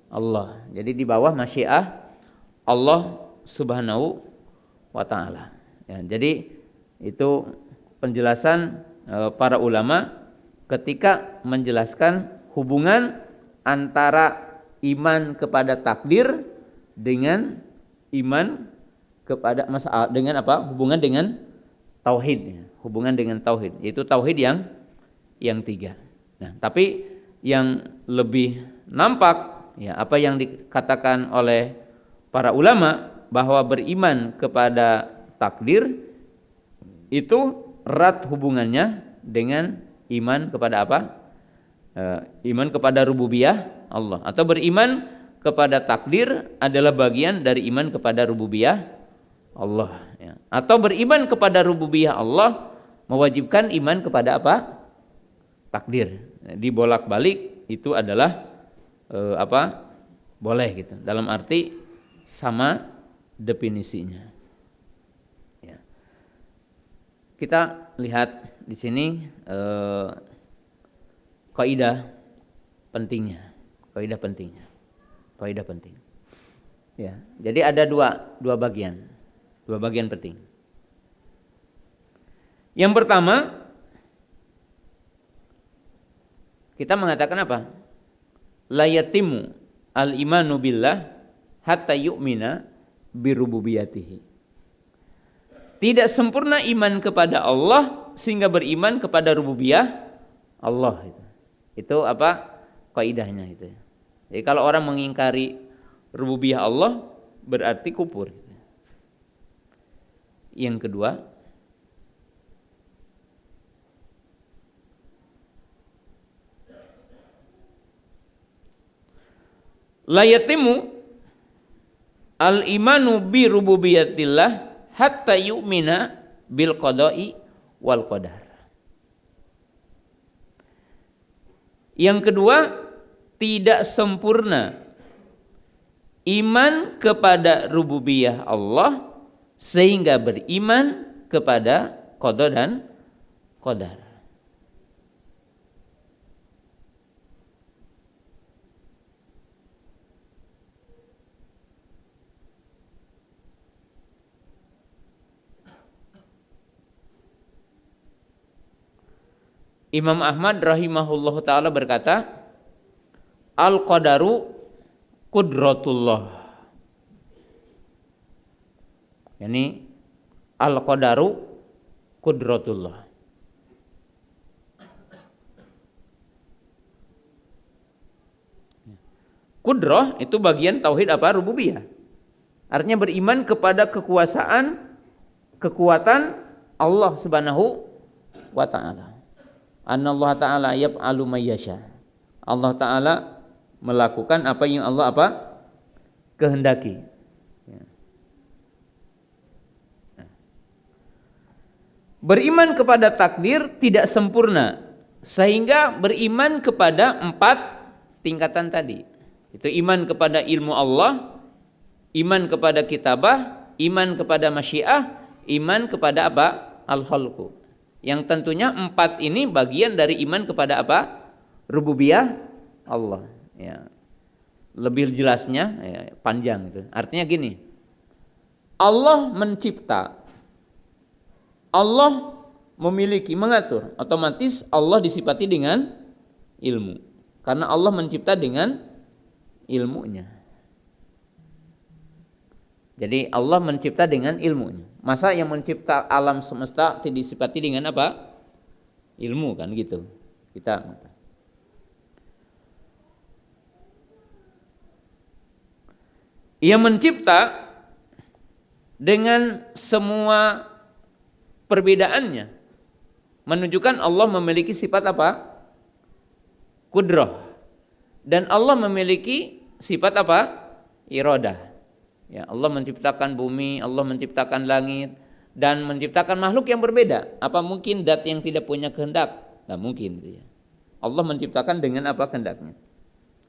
Allah. Jadi di bawah masyiah Allah Subhanahu wa ta'ala. Ya, jadi itu penjelasan para ulama ketika menjelaskan hubungan antara iman kepada takdir dengan iman kepada masalah dengan hubungan dengan tauhid, hubungan dengan tauhid, yaitu tauhid yang 3. Nah, tapi yang lebih nampak ya apa yang dikatakan oleh para ulama bahwa beriman kepada takdir itu erat hubungannya dengan iman kepada iman kepada rububiyah Allah, atau beriman kepada takdir adalah bagian dari iman kepada rububiyah Allah ya. Atau beriman kepada rububiyah Allah mewajibkan iman kepada takdir. Dibolak-balik itu adalah boleh gitu. Dalam arti sama definisinya. Ya. Kita lihat di sini kaidah pentingnya. Ya, jadi ada dua bagian penting. Yang pertama, kita mengatakan apa? La yatimu al-imanu billah hatta yu'mina birububiyatihi. Tidak sempurna iman kepada Allah sehingga beriman kepada rububiyah Allah. Itu apa? Kaidahnya itu. Jadi kalau orang mengingkari rububiyah Allah berarti kufur. Yang kedua, la yatimu al-imanu bi rububiyatillah hatta yu'mina bil qada'i wal qadar. Yang kedua, tidak sempurna iman kepada rububiyah Allah sehingga beriman kepada qada dan qadar. Imam Ahmad rahimahullah ta'ala berkata, al-qadaru qudratullah. Yani al-qadaru qudratullah. Qudrah itu bagian tauhid apa? Rububiyah. Artinya beriman kepada kekuasaan, kekuatan Allah Subhanahu wa ta'ala. Anallah ta'ala yaf'alu may yasha. Allah ta'ala melakukan apa yang Allah apa? Kehendaki. Beriman kepada takdir tidak sempurna sehingga beriman kepada 4 tingkatan tadi. Itu iman kepada ilmu Allah, iman kepada kitabah, iman kepada masyiah, iman kepada apa? Al-khalqu. Yang tentunya 4 ini bagian dari iman kepada apa? Rububiyah Allah. Ya. Lebih jelasnya ya, panjang itu. Artinya gini, Allah mencipta, Allah memiliki, mengatur, otomatis Allah disifati dengan ilmu. Karena Allah mencipta dengan ilmunya. Jadi Allah mencipta dengan ilmunya. Masa yang mencipta alam semesta disifati dengan apa? Ilmu kan gitu. Ia mencipta dengan semua perbedaannya menunjukkan Allah memiliki sifat apa? Qudrah. Dan Allah memiliki sifat apa? Iradah. Ya, Allah menciptakan bumi, Allah menciptakan langit dan menciptakan makhluk yang berbeda. Apa mungkin zat yang tidak punya kehendak? Tidak mungkin gitu ya. Allah menciptakan dengan apa kehendaknya?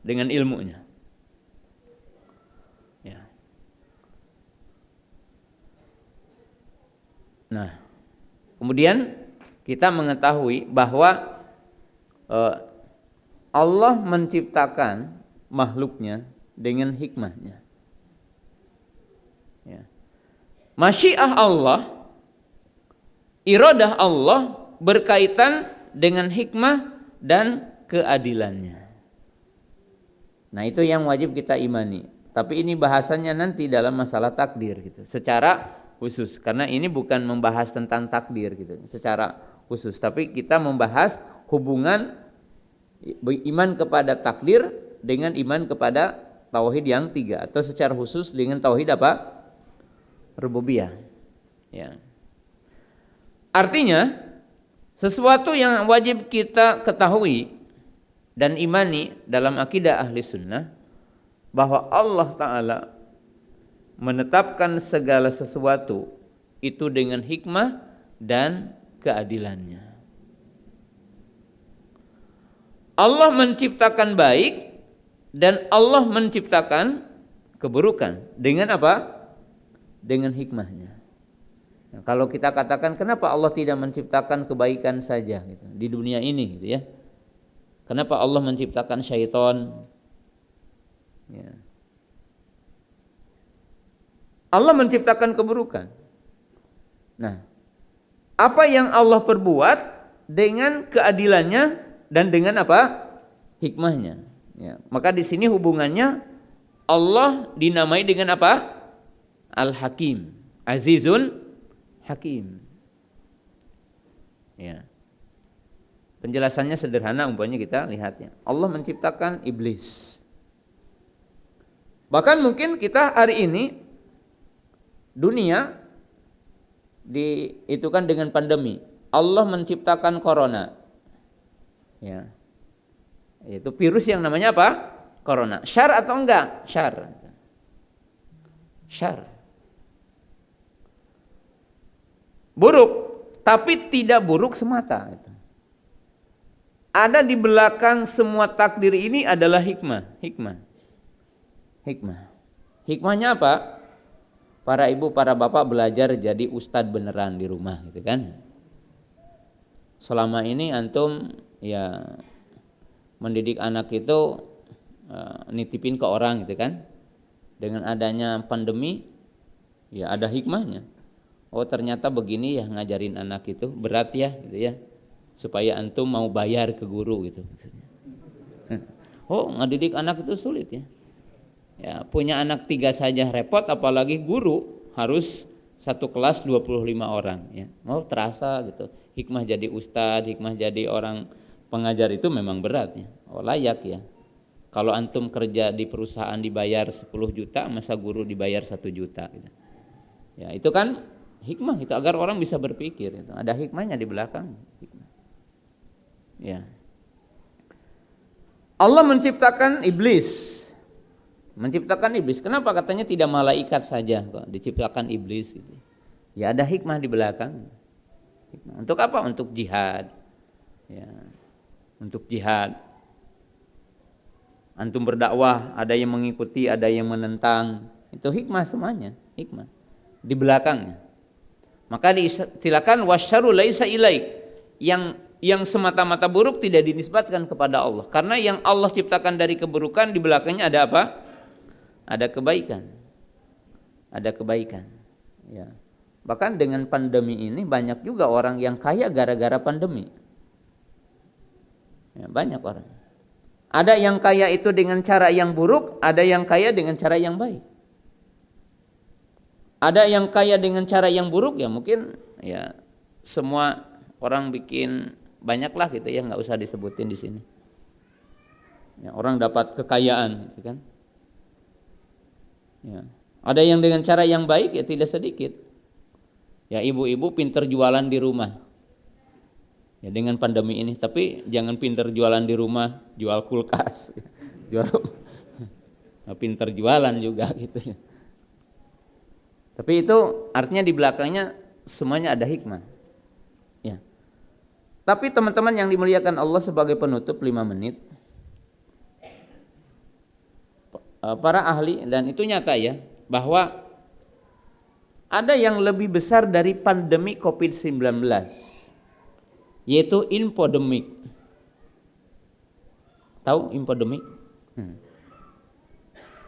Dengan ilmunya. Ya. Nah, kemudian kita mengetahui bahwa Allah menciptakan makhluknya dengan hikmahnya. Ya. Masyiah Allah, iradah Allah berkaitan dengan hikmah dan keadilannya. Nah, itu yang wajib kita imani. Tapi ini bahasannya nanti dalam masalah takdir gitu. Secara khusus, karena ini bukan membahas tentang takdir gitu. Secara khusus, tapi kita membahas hubungan iman kepada takdir dengan iman kepada tauhid yang 3 atau secara khusus dengan tauhid apa? Rububiyah. Ya. Artinya sesuatu yang wajib kita ketahui dan imani dalam akidah ahli sunnah bahwa Allah Ta'ala menetapkan segala sesuatu itu dengan hikmah dan keadilannya. Allah menciptakan baik dan Allah menciptakan keburukan dengan apa? dengan hikmahnya. Nah, kalau kita katakan kenapa Allah tidak menciptakan kebaikan saja gitu, di dunia ini gitu ya. Kenapa Allah menciptakan syaitan? Ya. Allah menciptakan keburukan. Nah, apa yang Allah perbuat dengan keadilannya dan dengan apa? Hikmahnya. Ya. Maka di sini hubungannya Allah dinamai dengan apa? Al-Hakim, Azizun Hakim. Ya. Penjelasannya sederhana, umpamanya kita lihatnya. Allah menciptakan iblis. Bahkan mungkin kita hari ini dunia itu kan dengan pandemi. Allah menciptakan corona. Ya. Itu virus yang namanya apa? Corona. Syar atau enggak? Syar. Syar. Buruk, tapi tidak buruk semata. Ada di belakang semua takdir ini adalah hikmah. Hikmahnya apa? Para ibu, para bapak belajar jadi ustadz beneran di rumah gitu kan. Selama ini antum ya mendidik anak itu nitipin ke orang gitu kan. Dengan adanya pandemi ya ada hikmahnya. Oh ternyata begini ya ngajarin anak itu berat ya gitu ya. Supaya antum mau bayar ke guru gitu. Oh ngedidik anak itu sulit ya. Ya, punya anak 3 saja repot, apalagi guru harus satu kelas 25 orang ya. Mau terasa gitu. Hikmah jadi ustadz, hikmah jadi orang pengajar itu memang berat ya. Oh layak ya. Kalau antum kerja di perusahaan dibayar 10 juta, masa guru dibayar 1 juta gitu. Ya, itu kan hikmah itu agar orang bisa berpikir itu. Ada hikmahnya di belakang. Hikmah. Ya. Allah menciptakan iblis. Kenapa katanya tidak malaikat saja kok diciptakan iblis gitu. Ya ada hikmah di belakang. Untuk apa? Untuk jihad. Ya. Untuk jihad. Antum berdakwah, ada yang mengikuti, ada yang menentang. Itu hikmah semuanya, hikmah. Di belakangnya. Maka diistilahkan wasyarru laisa ilaik. Yang semata-mata buruk tidak dinisbatkan kepada Allah. Karena yang Allah ciptakan dari keburukan di belakangnya ada apa? Ada kebaikan. Ya. Bahkan dengan pandemi ini banyak juga orang yang kaya gara-gara pandemi. Ya, banyak orang. Ada yang kaya itu dengan cara yang buruk, ada yang kaya dengan cara yang baik. Ada yang kaya dengan cara yang buruk ya mungkin ya semua orang bikin banyaklah gitu ya, nggak usah disebutin di sini. Ya, orang dapat kekayaan, gitu kan? Ya. Ada yang dengan cara yang baik ya tidak sedikit. Ya ibu-ibu pinter jualan di rumah. Ya dengan pandemi ini, tapi jangan pinter jualan di rumah, jual kulkas, jual pinter jualan juga gitu ya. Tapi itu artinya di belakangnya semuanya ada hikmah. Ya. Tapi teman-teman yang dimuliakan Allah, sebagai penutup 5 menit. Para ahli, dan itu nyata ya, bahwa ada yang lebih besar dari pandemi COVID-19, yaitu infodemik. Tahu infodemik?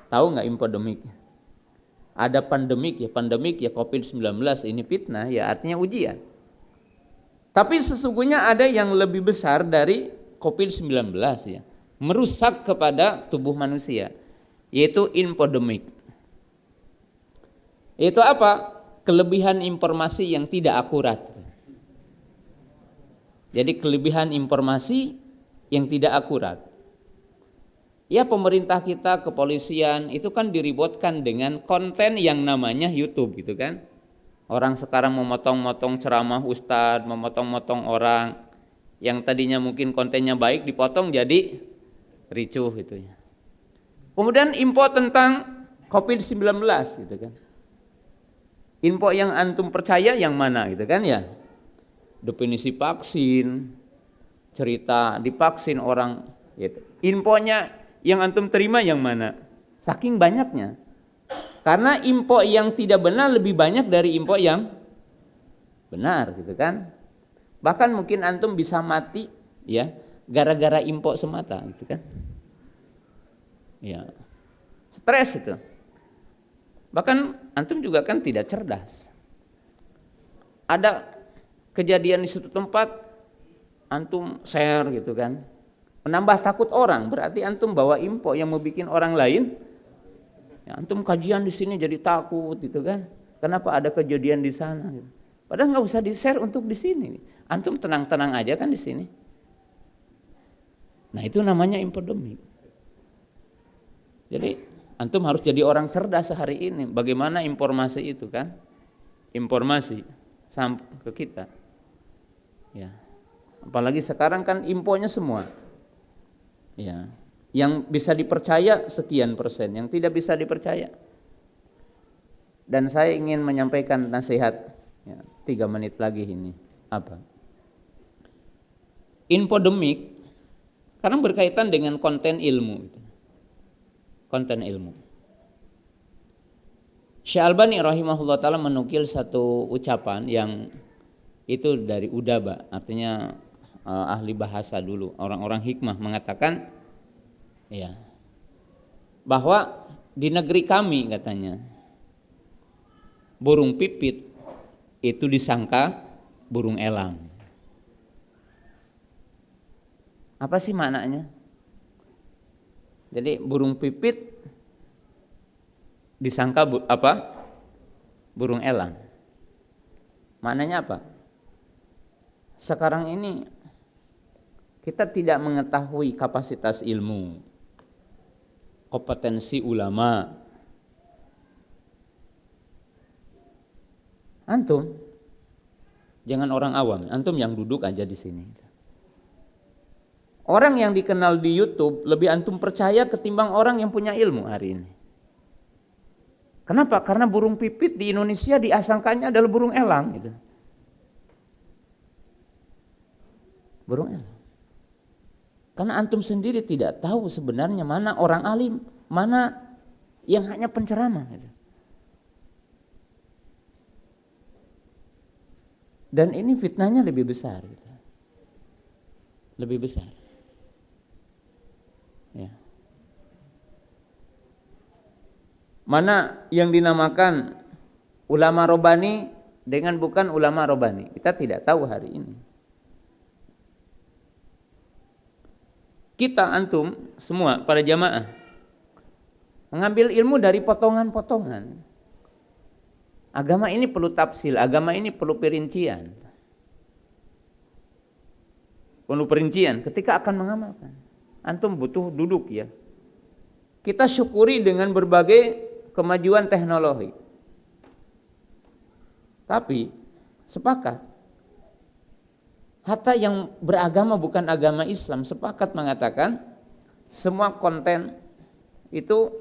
Tahu nggak infodemik? Ada pandemik ya COVID-19 ini fitnah ya, artinya ujian. Tapi sesungguhnya ada yang lebih besar dari COVID-19 ya, merusak kepada tubuh manusia, yaitu infodemik. Itu apa? Kelebihan informasi yang tidak akurat. Jadi kelebihan informasi yang tidak akurat. Ya pemerintah kita, kepolisian itu kan diributkan dengan konten yang namanya YouTube gitu kan. Orang sekarang memotong-motong ceramah ustadz, memotong-motong orang yang tadinya mungkin kontennya baik dipotong jadi ricuh gitu ya. Kemudian info tentang COVID-19 gitu kan. Info yang antum percaya yang mana gitu kan ya. Definisi vaksin, cerita divaksin orang gitu. Infonya yang antum terima yang mana? Saking banyaknya. Karena info yang tidak benar lebih banyak dari info yang benar, gitu kan. Bahkan mungkin antum bisa mati ya gara-gara info semata, gitu kan. Ya. Stres itu. Bahkan antum juga kan tidak cerdas. Ada kejadian di suatu tempat, antum share gitu kan, menambah takut orang, berarti antum bawa info yang mau bikin orang lain, ya, antum kajian di sini jadi takut gitu kan, kenapa ada kejadian di sana, gitu. Padahal nggak usah di share untuk di sini, antum tenang-tenang aja kan di sini. Nah itu namanya infodemik. Jadi antum harus jadi orang cerdas hari ini. Bagaimana informasi itu kan? Informasi sampai ke kita. Ya. Apalagi sekarang kan infonya semua. Ya. Yang bisa dipercaya sekian persen, yang tidak bisa dipercaya. Dan saya ingin menyampaikan nasihat ya, 3 menit lagi ini. Apa? Infodemik karena berkaitan dengan konten ilmu. Konten ilmu. Syekh Albani rahimahullah ta'ala menukil satu ucapan yang itu dari udaba, artinya ahli bahasa dulu, orang-orang hikmah mengatakan ya, bahwa di negeri kami katanya burung pipit itu disangka burung elang. Apa sih maknanya? Jadi burung pipit disangka burung elang. Maknanya apa? Sekarang ini kita tidak mengetahui kapasitas ilmu, kompetensi ulama. Antum jangan orang awam, antum yang duduk aja di sini. Orang yang dikenal di YouTube lebih antum percaya ketimbang orang yang punya ilmu hari ini. Kenapa? Karena burung pipit di Indonesia diasangkannya adalah burung elang gitu. Burung elang. Karena antum sendiri tidak tahu sebenarnya mana orang alim, mana yang hanya penceramah gitu. Dan ini fitnahnya lebih besar gitu. Lebih besar. Ya. Mana yang dinamakan ulama robani dengan bukan ulama robani, kita tidak tahu hari ini. Kita antum semua para jamaah mengambil ilmu dari potongan-potongan. Agama ini perlu tafsil, agama ini perlu perincian. Perlu perincian ketika akan mengamalkan. Antum butuh duduk ya. Kita syukuri dengan berbagai kemajuan teknologi. Tapi sepakat, hatta yang beragama bukan agama Islam sepakat mengatakan semua konten itu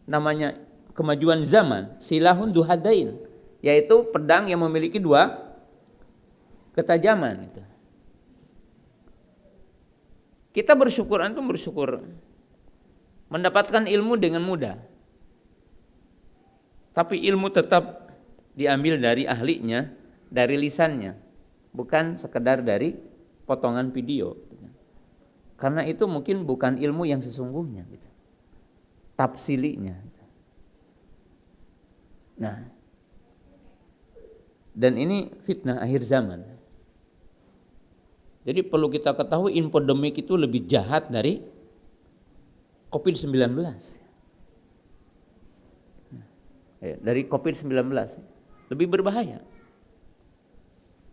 namanya kemajuan zaman, silahun duhadain, yaitu pedang yang memiliki 2 ketajaman. Kita bersyukur, antum bersyukur mendapatkan ilmu dengan mudah. Tapi ilmu tetap diambil dari ahlinya, dari lisannya, bukan sekedar dari potongan video. Karena itu mungkin bukan ilmu yang sesungguhnya, tafsilinya. Nah, dan ini fitnah akhir zaman. Jadi perlu kita ketahui infodemik itu lebih jahat dari COVID-19. Dari COVID-19 lebih berbahaya.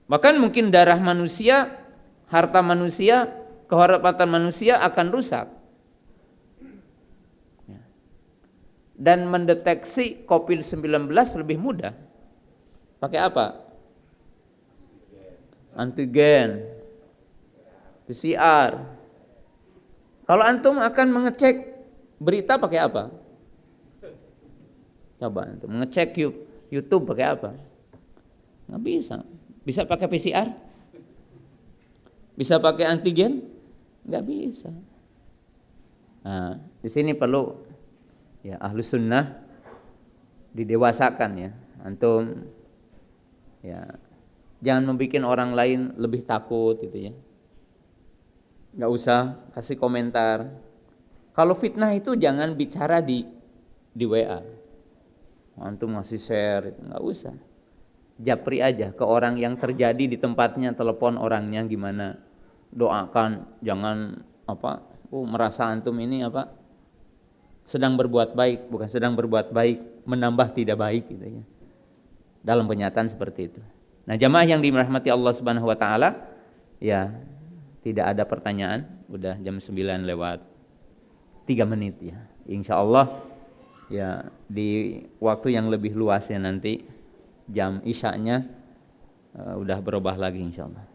Bahkan mungkin darah manusia, harta manusia, kehormatan manusia akan rusak. Dan mendeteksi COVID-19 lebih mudah. Pakai apa? Antigen, PCR. Kalau antum akan mengecek berita pakai apa? Coba antum mengecek YouTube pakai apa? Nggak bisa. Bisa pakai PCR? Bisa pakai antigen? Nggak bisa. Nah, di sini perlu ya ahlus sunnah didewasakan ya. Antum ya jangan membuat orang lain lebih takut gitu ya. Nggak usah kasih komentar. Kalau fitnah itu jangan bicara di WA. Antum ngasih share, nggak usah. Japri aja ke orang yang terjadi di tempatnya, telepon orangnya gimana. Doakan, jangan merasa antum ini sedang berbuat baik, bukan sedang berbuat baik, menambah tidak baik gitu ya. Dalam kenyataan seperti itu. Nah, jamaah yang dirahmati Allah Subhanahu wa taala, ya tidak ada pertanyaan, udah jam 9 lewat 3 menit ya. Insyaallah ya di waktu yang lebih luasnya nanti jam isya'nya udah berubah lagi insyaallah.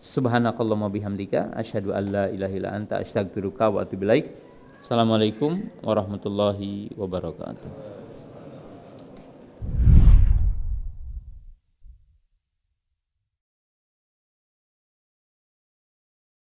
Subhanakallahumma bihamdika asyhadu an la ilaha illa anta astaghfiruka wa atubu ilaik. Assalamualaikum warahmatullahi wabarakatuh.